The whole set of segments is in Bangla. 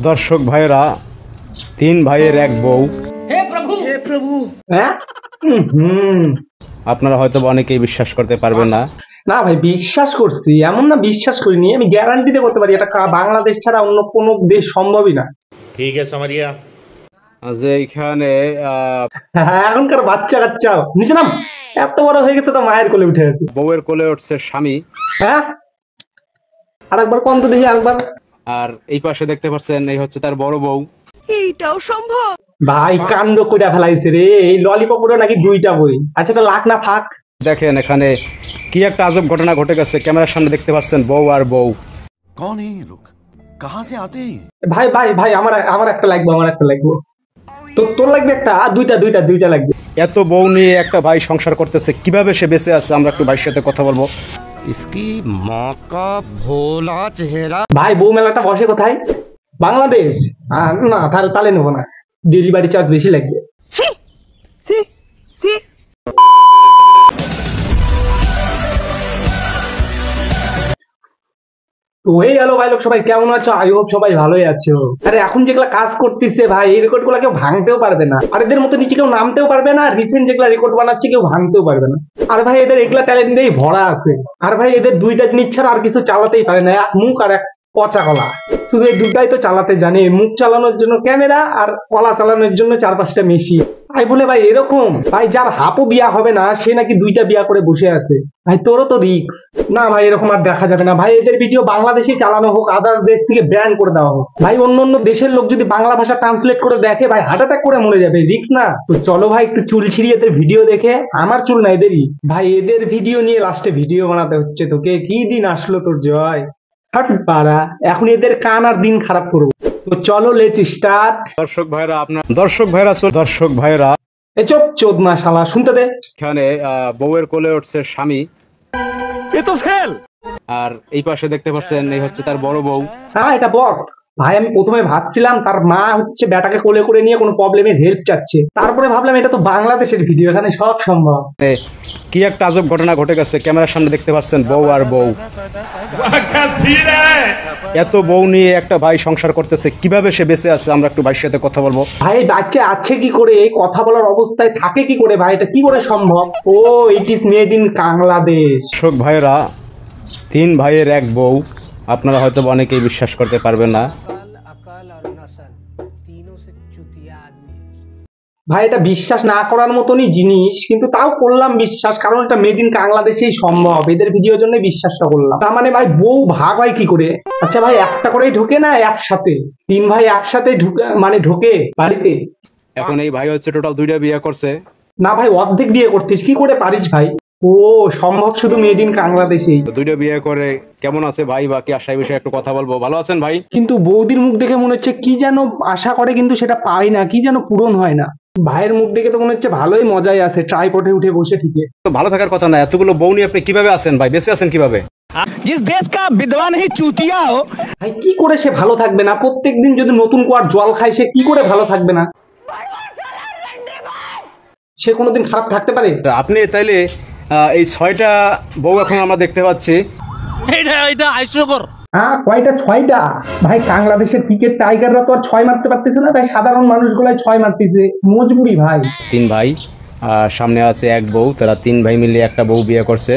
দর্শক ভাইরা, তিন ভাইয়ের এক বউ। হে প্রভু, হে প্রভু। আপনারা হয়তো অনেকেই বিশ্বাস করতে পারবেন না। না ভাই, বিশ্বাস করছি এমন না বিশ্বাস করিনি, আমি গ্যারান্টিতে করতে পারি এটা বাংলাদেশ ছাড়া অন্য কোনো দেশ সম্ভবই না। ঠিক আছে সামারিয়া। যে এখানে এখনকার বাচ্চা কাচ্চা নিচে নাম, এত বড় হয়ে গেছে তো মায়ের কোলে উঠে গেছে। বউয়ের কোলে উঠছে স্বামী। হ্যাঁ, আরেকবার কোন তো দেখি আরেকবার। আর এই পাশে দেখতে পাচ্ছেন এই হচ্ছে তার বড় বউ। এইটাও সম্ভব? ভাই কাণ্ড কইরা ফেলাইছে রে, এই ললিপপেরও নাকি দুইটা বই। আচ্ছা তো লাখ না ফাঁক। দেখেন এখানে কি একটা আজব ঘটনা ঘটে গেছে। ক্যামেরার সামনে দেখতে পাচ্ছেন বউ আর বউ। कौन है ये लोग, कहां से आते हैं? ভাই ভাই ভাই, আমার একটা লাগবে, আমার একটা লাগবে। তো তোর লাগবে একটা? দুইটা লাগবে। এত বউ নিয়ে একটা ভাই সংসার করতেছে, কিভাবে সে বেঁচে আছে আমরা একটু ভাইয়ের সাথে কথা বলবো। इसकी माँ का भोला चेहरा। ভাই বউ মেলাটা বসে কোথায়? বাংলাদেশ? না তাহলে নেবো না, ডেলিভারি চার্জ বেশি লাগবে। তো এই হ্যালো ভাই লোক, সবাই কেমন আছো? আই হোপ সবাই ভালোই আছো। আরে এখন যেগুলা কাজ করতেছে ভাই, এই রেকর্ড গুলা কেউ ভাঙতেও পারবে না, আর এদের মতো নিচে কেউ নামতেও পারবে না। রিসেন্ট যেগুলা রেকর্ড বানাচ্ছে কেউ ভাঙতেও পারবে না। আর ভাই এদের এগুলা ট্যালেন্ট দিয়েই ভরা আছে। আর ভাই এদের দুইটা জিনিস ছাড়া আর কিছু চালাতেই পারে না, এক মুখ আর এক পচা কলা। শুধু এই দুটাই তো চালাতে জানে, মুখ চালানোর জন্য ক্যামেরা আর কলা চালানোর জন্য 4-5টা মেশিন। ভাই বলে ভাই এরকম ভাই, যার হাপও বিয়া হবে না সে নাকি দুইটা বিয়া করে বসে আছে। ভাই তোরও তো রিস্ক না ভাই, এরকম আর দেখা যাবে না ভাই। এদের ভিডিও বাংলাদেশেই চালানো হোক, আদার্স দেশ থেকে ব্যান করে দেওয়া হোক ভাই। অন্য দেশের লোক যদি বাংলা ভাষা ট্রান্সলেট করে দেখে ভাই, হার্ট অ্যাটাক করে মরে যাবে, রিস্ক না? তো চলো ভাই একটু চুল ছিড়িয়ে এদের ভিডিও দেখে, আমার চুল না এদেরই ভাই, এদের ভিডিও নিয়ে লাস্টে ভিডিও বানাতে হচ্ছে। তোকে কি দিন আসলো তোর জয়, হাট পাড়া। এখন এদের কান আর দিন খারাপ করবো। তো চলো লেটস স্টার্ট। দর্শক ভাইরা এ চোপ চোদ না শালা, শুনতে দে। এখানে বউয়ের কোলে উঠছে স্বামী। এ তো ফেল। আর এই পাশে দেখতে পাচ্ছেন এই হচ্ছে তার বড় বউ। হ্যাঁ এটা বট ভাই। আমি প্রথমে ভাবছিলাম তার মা হচ্ছে বেটাকে কোলে করে নিয়ে কোনো প্রবলেমের হেল্প চাচ্ছে, তারপরে ভাবলাম এটা তো বাংলাদেশের ভিডিও, এখানে সব সম্ভব। কি একটা আজব ঘটনা ঘটে গেছে। ক্যামেরার সামনে দেখতে পাচ্ছেন বউ আর বউ। এত বউ নিয়ে একটা ভাই সংসার করতেছে, কিভাবে সে বেঁচে আছে আমরা একটু ভাইয়ের সাথে কথা বলবো। ভাই বাচ্চা আছে কি করে, এই কথা বলার অবস্থায় থাকে কি করে ভাই, এটা কি করে সম্ভব? Oh it is made in Bangladesh. দর্শক ভাইরা, তিন ভাইয়ের এক বউ। আপনারা হয়তো অনেকেই বিশ্বাস করতে পারবেন না। ভাই এটা বিশ্বাস না করার মতনই জিনিস, কিন্তু তাও করলাম বিশ্বাস, কারণ এটা মেড ইন বাংলাদেশেই সম্ভব। এদের ভিডিওর জন্য বিশ্বাসটা করলাম। তার মানে ভাই বউ ভাগ হয় কি করে? আচ্ছা ভাই একটা করেই ঢোকে না একসাথে? তিন ভাই একসাথে ঢোকে বাড়িতে? এখন এই ভাই হচ্ছে টোটাল দুইটা বিয়ে করছে। না ভাই অর্ধেক বিয়ে করতিস, কি করে পারিস ভাই? ও সম্ভব শুধু মেড ইন বাংলাদেশেই। দুইটা বিয়ে করে কেমন আছে ভাই, বাকি আশায় বিষয়ে একটু কথা বলবো। ভালো আছেন ভাই? কিন্তু বৌদির মুখ দেখে মনে হচ্ছে কি যেন আশা করে, কিন্তু সেটা পায় না, কি যেন পূরণ হয় না। ভাইয়ের মুখ দেখে তো মনে হচ্ছে ভালোই মজাই আছে, ট্রাইপডে উঠে বসে ঠিক। তো ভালো থাকার কথা না, এতগুলো বউ নিয়ে আপনি কিভাবে আছেন ভাই, বেঁচে আছেন কিভাবে? जिस देश का विद्वान ही चूतिया हो। ভাই কি করে সে ভালো থাকবে না? প্রত্যেকদিন যদি নতুন কুয়ার জল খায় সে কি করে ভালো থাকবে না? সে কোনোদিন খারাপ থাকতে পারে? আপনি তাইলে এই 6টা বউ এখন আমরা দেখতে পাচ্ছি। এটা হাস্যকর। হ্যাঁ কয়টা? 6টা। ভাই বাংলাদেশের ক্রিকেট টাইগাররা তো আর 6 মারতে পারতেছে না, তাই সাধারণ মানুষগুলাই 6 মারতেছে, মজবুরি ভাই। তিন ভাই, সামনে আছে এক বউ, তারা তিন ভাই মিলে একটা বউ বিয়ে করছে।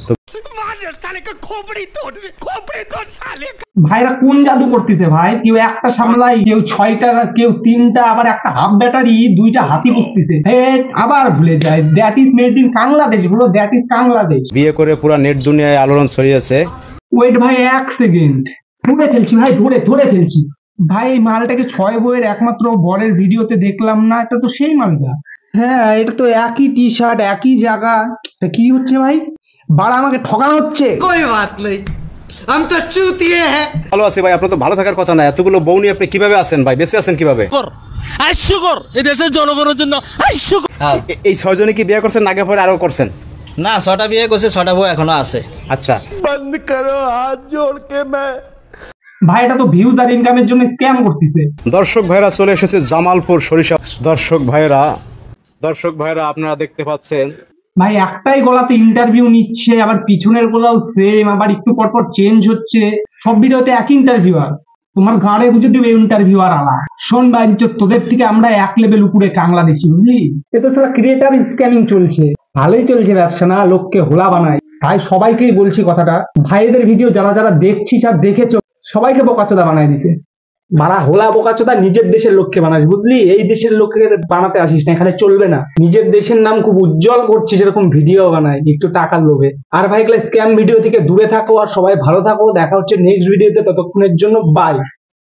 তো ভাইরা কোন জাদু করতেছে ভাই? কেউ একটা সামলাই, কেউ 6টা, কেউ 3টা, আবার একটা হাফ ব্যাটারি, 2টা হাতি করতেছে, আবার ভুলে যায় that is made in Bangladesh. বলো দ্যাট ইজ বাংলাদেশ। বিয়ে করে পুরো নেট দুনিয়ায় আলোড়ন ছড়িয়েছে। ওয়েট ভাই 1 সেকেন্ড, ধরে ফেলছি ভাই, ধরে ফেলছি ভাই। এই মালটাকে 6 বইয়ের একমাত্র বরের ভিডিওতে দেখলাম না, এটা তো সেই মালটা। হ্যাঁ এটা তো একই টি শার্ট, একই জায়গা। কি হচ্ছে ভাই? বাড়া আমাকে ঠকানো হচ্ছে। कोई बात नहीं, हम तो चूतिए हैं। ভালো আছে ভাই, আপনার তো ভালো থাকার কথা না, এতগুলো বউ নিয়ে আপনি কিভাবে আছেন ভাই, বেঁচে আছেন কিভাবে? হাস্যকর, এই দেশের জনগণের জন্য হাস্যকর। এই 6 জনে কি বিয়ে করছেন, আগে পরে আরো করছেন? না 6টা বিয়ে করছে, 6টা বউ এখনো আছে। আচ্ছা बंद करो हाथ जोड़ के मैं। ভাই এটা তো ভিউজ আর ইনকামের জন্য স্ক্যাম করতেছে। দর্শক ভাইরা চলে এসেছে জামালপুর সরিষা। দর্শক ভাইরা আপনারা দেখতে পাচ্ছেন ভাই একটাই গলাতে ইন্টারভিউ নিচ্ছে, আবার পিছনের গলাও সেম, আবার একটু পর পর চেঞ্জ হচ্ছে, সব ভিডিওতে একই ইন্টারভিউ। আর তোমার গাড়ে গুজে দেবে ইন্টারভিউ আর আলা শোন বাইঞ্চ, তোদের থেকে আমরা এক লেভেল উপরে বাংলাদেশি, বুঝলি? এ তো সারা ক্রিয়েটার স্ক্যামিং চলছে, ভালোই চলছে ব্যবসা না, লোককে হোলা বানায়। তাই সবাইকেই বলছি কথাটা, ভাইদের ভিডিও যারা যারা দেখছিস আর দেখেছো সবাইকে বোকাচোদা বানায় দিতে। মারা হোলা বোকাচোদা নিজের দেশের লোককে বানাস, বুঝলি? এই দেশের লোককে বানাতে আসিস না, এখানে চলবে না। নিজের দেশের নাম খুব উজ্জ্বল করছিস এরকম ভিডিও বানায় একটু টাকার লোভে। আর ভাই স্ক্যাম ভিডিও থেকে দূরে থাকো, আর সবাই ভালো থাকো। দেখা হচ্ছে নেক্সট ভিডিওতে, ততক্ষণের জন্য বাই।